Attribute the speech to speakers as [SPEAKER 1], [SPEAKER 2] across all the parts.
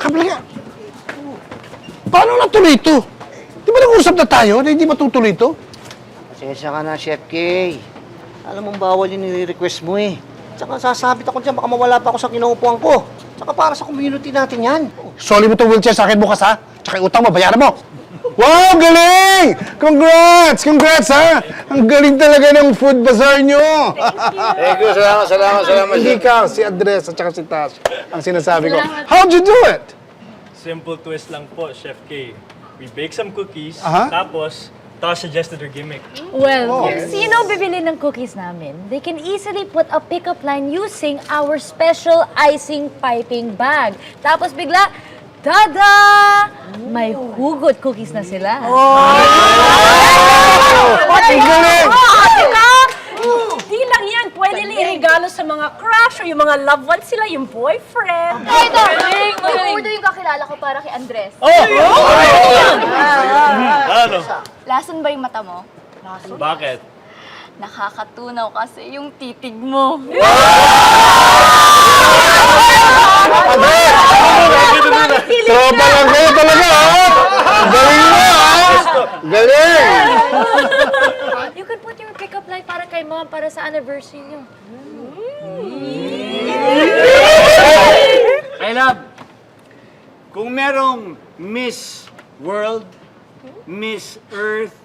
[SPEAKER 1] Kapalaga, paano natuloy ito? Di ba nag-usap na tayo na hindi matutuloy ito?
[SPEAKER 2] Pasensya ka na, Chef K. Alam mong bawal yung nire-request mo eh. Tsaka sasabit ako dyan, baka mawala pa ako sa kinuupuan ko. Tsaka para sa community natin yan.
[SPEAKER 1] Soli mo itong wheelchair sa akin bukas, ha? Tsaka yung utang mo, bayaran mo. Wow, galing! Congrats! Congrats, ha? Ang galing talaga ng food bazaar nyo.
[SPEAKER 3] Thank you, salamat.
[SPEAKER 1] Hindi ka, si Andres at saka si Tash ang sinasabi ko. How'd you do it?
[SPEAKER 4] Simple twist lang po, Chef K. We bake some cookies,
[SPEAKER 1] Aha.
[SPEAKER 4] tapos Tosh suggested her gimmick.
[SPEAKER 5] Well, kung sino bibili ng cookies namin, they can easily put a pickup line using our special icing piping bag. Tapos bigla, tada! May hugot cookies na sila.
[SPEAKER 1] Ang galing!
[SPEAKER 6] Di lang yan. Pwede lang i-regalo sa mga crush o yung mga loved ones sila, yung boyfriend.
[SPEAKER 7] Ito, order yung kakilala ko para kay Andres.
[SPEAKER 4] Ano?
[SPEAKER 7] Lason ba yung mata mo?
[SPEAKER 4] Bakit?
[SPEAKER 7] Nakakatunaw kasi yung titig mo.
[SPEAKER 1] Tropa lang kayo talaga, ha? Galing mo, ha? Galing!
[SPEAKER 5] You can put your pickup line para kay mom, para sa anniversary niyo.
[SPEAKER 3] I love, kung merong Miss World, Miss Earth,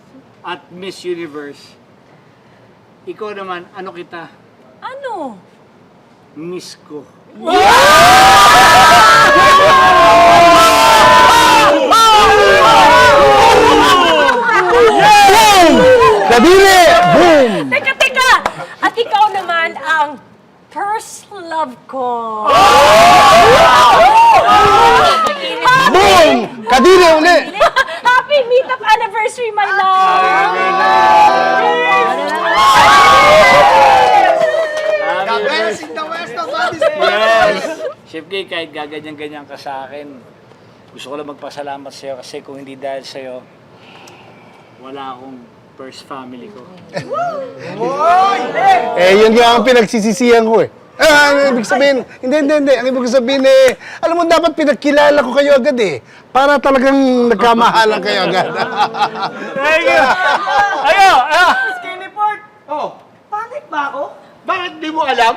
[SPEAKER 3] at Miss Universe, ikaw naman, ano kita?
[SPEAKER 6] Ano?
[SPEAKER 3] Miss ko.
[SPEAKER 1] Boom! Kadili! Boom!
[SPEAKER 6] Teka! At ikaw naman ang first love ko.
[SPEAKER 1] Boom! Kadili uli!
[SPEAKER 6] Happy meetup anniversary, my love!
[SPEAKER 3] Yes! Chef Gay, kahit gaganyan-ganyan ka sa akin, gusto ko lang magpasalamat sa'yo kasi kung hindi dahil sa'yo, wala akong first family ko.
[SPEAKER 1] Yun nga ang pinagsisisihan ko, eh. Ang ibig sabihin, hindi. Ang ibig sabihin, alam mo, dapat pinagkilala ko kayo agad, eh. Para talagang nagkamahalan kayo agad.
[SPEAKER 3] Thank you! Ayo!
[SPEAKER 2] Skinny Port! Oh, pangit ba ako? Bakit di mo alam?